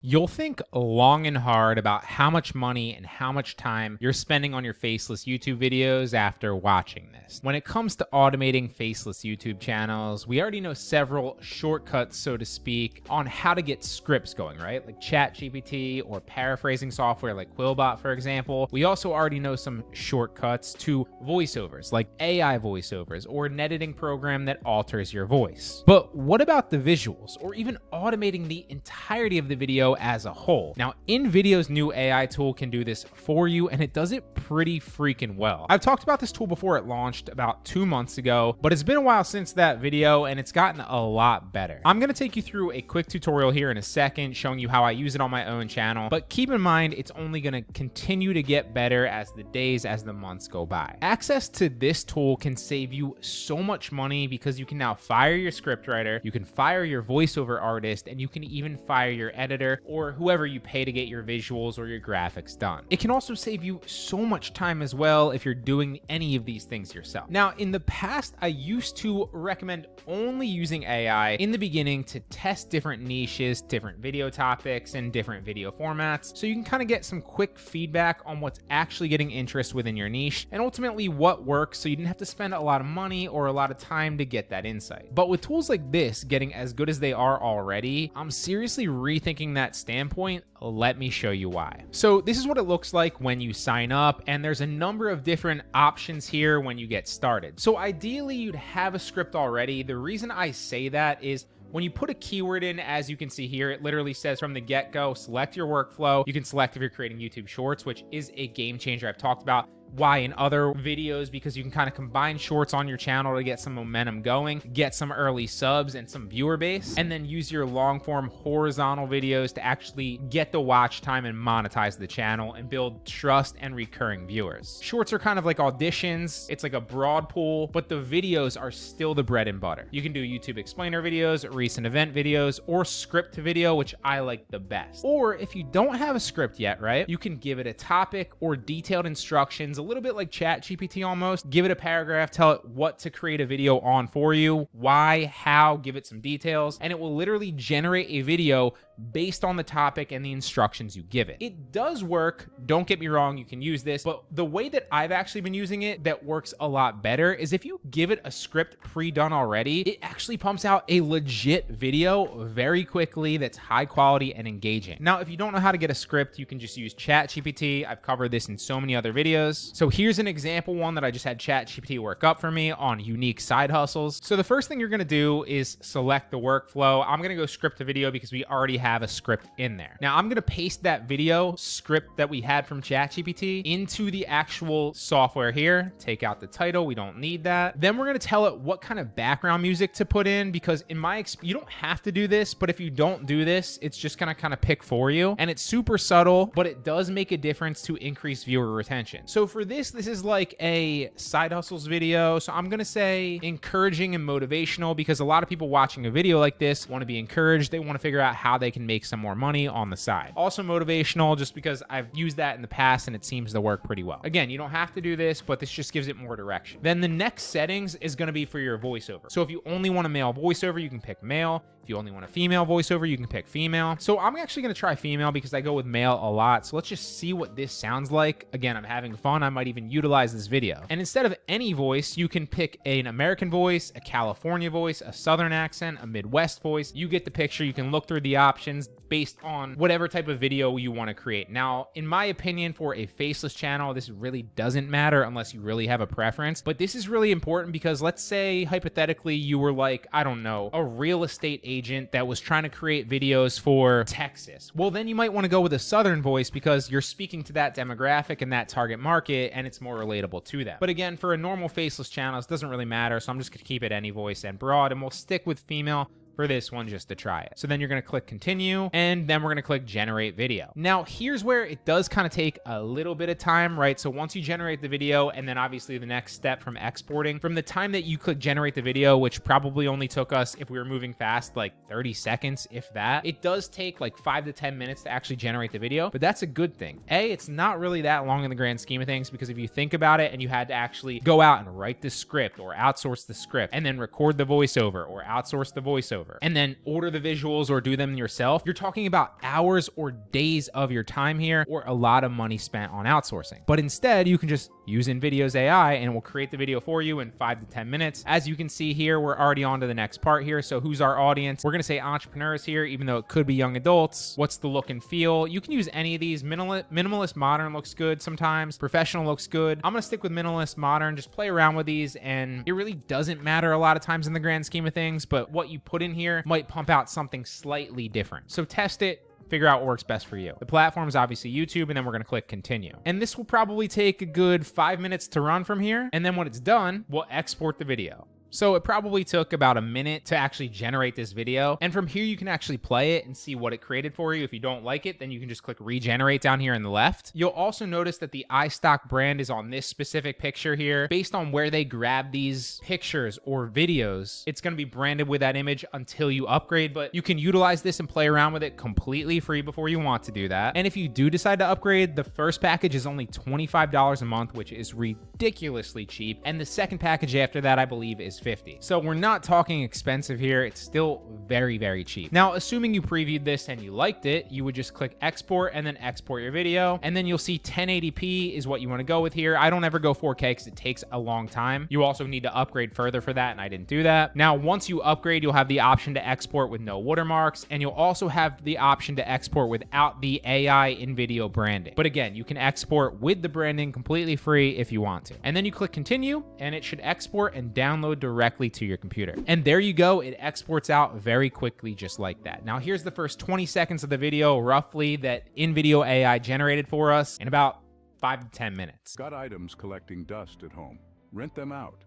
You'll think long and hard about how much money and how much time you're spending on your faceless YouTube videos after watching this. When it comes to automating faceless YouTube channels, we already know several shortcuts, so to speak, on how to get scripts going, right? Like ChatGPT or paraphrasing software like Quillbot, for example. We also already know some shortcuts to voiceovers like AI voiceovers or an editing program that alters your voice. But what about the visuals or even automating the entirety of the video as a whole? Now, InVideo's new AI tool can do this for you, and it does it pretty freaking well. I've talked about this tool before it launched about 2 months ago, but it's been a while since that video and it's gotten a lot better. I'm gonna take you through a quick tutorial here in a second showing you how I use it on my own channel, but keep in mind it's only gonna continue to get better as the months go by. Access to this tool can save you so much money because you can now fire your scriptwriter, you can fire your voiceover artist, and you can even fire your editor or whoever you pay to get your visuals or your graphics done. It can also save you so much time as well if you're doing any of these things yourself. Now, in the past, I used to recommend only using AI in the beginning to test different niches, different video topics, and different video formats, so you can kind of get some quick feedback on what's actually getting interest within your niche and ultimately what works, so you didn't have to spend a lot of money or a lot of time to get that insight. But with tools like this getting as good as they are already, I'm seriously rethinking that standpoint. Let me show you why. So this is what it looks like when you sign up, and there's a number of different options here when you get started. So ideally you'd have a script already. The reason I say that is when you put a keyword in, as you can see here, it literally says from the get-go, select your workflow. You can select if you're creating YouTube Shorts, which is a game changer. I've talked about why in other videos, because you can kind of combine shorts on your channel to get some momentum going, get some early subs and some viewer base, and then use your long form horizontal videos to actually get the watch time and monetize the channel and build trust and recurring viewers. Shorts are kind of like auditions. It's like a broad pool, but the videos are still the bread and butter. You can do YouTube explainer videos, recent event videos, or script to video, which I like the best. Or if you don't have a script yet, right, you can give it a topic or detailed instructions, a little bit like ChatGPT almost. Give it a paragraph, tell it what to create a video on for you, why, how, give it some details, and it will literally generate a video based on the topic and the instructions you give it. It does work, don't get me wrong, you can use this, but the way that I've actually been using it that works a lot better is if you give it a script pre-done already, it actually pumps out a legit video very quickly that's high quality and engaging. Now, if you don't know how to get a script, you can just use ChatGPT. I've covered this in so many other videos. So here's an example one that I just had ChatGPT work up for me on unique side hustles. So the first thing you're gonna do is select the workflow. I'm gonna go script to video because we already have a script in there. Now I'm gonna paste that video script that we had from ChatGPT into the actual software here. Take out the title, we don't need that. Then we're gonna tell it what kind of background music to put in, because in my experience, you don't have to do this, but if you don't do this, it's just gonna kind of pick for you. And it's super subtle, but it does make a difference to increase viewer retention. So for this is like a side hustles video. So I'm gonna say encouraging and motivational, because a lot of people watching a video like this want to be encouraged. They want to figure out how they can make some more money on the side. Also motivational, just because I've used that in the past and it seems to work pretty well. Again, you don't have to do this, but this just gives it more direction. Then the next settings is going to be for your voiceover. So if you only want a male voiceover, you can pick male. If you only want a female voiceover, you can pick female. So I'm actually going to try female because I go with male a lot. So let's just see what this sounds like. Again, I'm having fun. I might even utilize this video. And instead of any voice, you can pick an American voice, a California voice, a Southern accent, a Midwest voice. You get the picture. You can look through the options based on whatever type of video you want to create. Now, in my opinion, for a faceless channel, this really doesn't matter unless you really have a preference. But this is really important because let's say, hypothetically, you were like, I don't know, a real estate agent that was trying to create videos for Texas. Well, then you might want to go with a Southern voice because you're speaking to that demographic and that target market, and it's more relatable to them. But again, for a normal faceless channel, it doesn't really matter. So I'm just going to keep it any voice and broad, and we'll stick with female for this one just to try it. So then you're going to click continue, and then we're going to click generate video. Now here's where it does kind of take a little bit of time, right? So once you generate the video, and then obviously the next step from exporting, from the time that you click generate the video, which probably only took us, if we were moving fast, like 30 seconds, if that, it does take like 5 to 10 minutes to actually generate the video. But that's a good thing. It's not really that long in the grand scheme of things, because if you think about it and you had to actually go out and write the script or outsource the script and then record the voiceover or outsource the voiceover, voiceover and then order the visuals or do them yourself, you're talking about hours or days of your time here, or a lot of money spent on outsourcing. But instead, you can just use InVideo's AI and it will create the video for you in 5 to 10 minutes. As you can see here, we're already on to the next part here. So who's our audience? We're gonna say entrepreneurs here, even though it could be young adults. What's the look and feel? You can use any of these. Minimalist modern looks good sometimes. Professional looks good. I'm gonna stick with minimalist modern. Just play around with these, and it really doesn't matter a lot of times in the grand scheme of things, but what you put in here might pump out something slightly different. So test it, figure out what works best for you. The platform is obviously YouTube, and then we're gonna click continue. And this will probably take a good 5 minutes to run from here. And then when it's done, we'll export the video. So it probably took about a minute to actually generate this video. And from here, you can actually play it and see what it created for you. If you don't like it, then you can just click regenerate down here in the left. You'll also notice that the iStock brand is on this specific picture here. Based on where they grab these pictures or videos, it's gonna be branded with that image until you upgrade, but you can utilize this and play around with it completely free before you want to do that. And if you do decide to upgrade, the first package is only $25 a month, which is ridiculously cheap. And the second package after that, I believe, is $50. So we're not talking expensive here. It's still very, very cheap. Now, assuming you previewed this and you liked it, you would just click export and then export your video. And then you'll see 1080p is what you want to go with here. I don't ever go 4K because it takes a long time. You also need to upgrade further for that, and I didn't do that. Now, once you upgrade, you'll have the option to export with no watermarks, and you'll also have the option to export without the AI in video branding. But again, you can export with the branding completely free if you want to. And then you click continue, and it should export and download directly to your computer. And there you go. It exports out very quickly, just like that. Now, here's the first 20 seconds of the video, roughly, that InVideo AI generated for us in about 5 to 10 minutes. Got items collecting dust at home? Rent them out.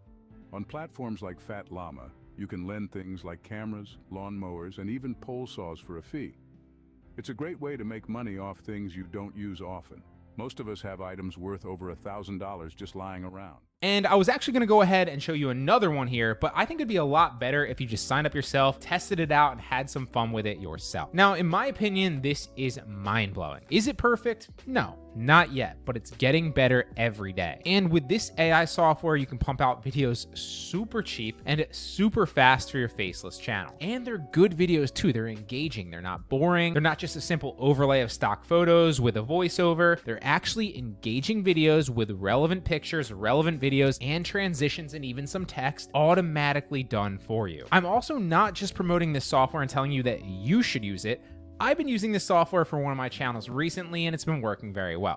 On platforms like Fat Llama, you can lend things like cameras, lawnmowers, and even pole saws for a fee. It's a great way to make money off things you don't use often. Most of us have items worth over $1,000 just lying around. And I was actually gonna go ahead and show you another one here, but I think it'd be a lot better if you just signed up yourself, tested it out, and had some fun with it yourself. Now, in my opinion, this is mind-blowing. Is it perfect? No, not yet, but it's getting better every day. And with this AI software, you can pump out videos super cheap and super fast for your faceless channel. And they're good videos too. They're engaging, they're not boring, they're not just a simple overlay of stock photos with a voiceover. They're actually engaging videos with relevant pictures, relevant videos, and transitions, and even some text automatically done for you. I'm also not just promoting this software and telling you that you should use it. I've been using this software for one of my channels recently, and it's been working very well.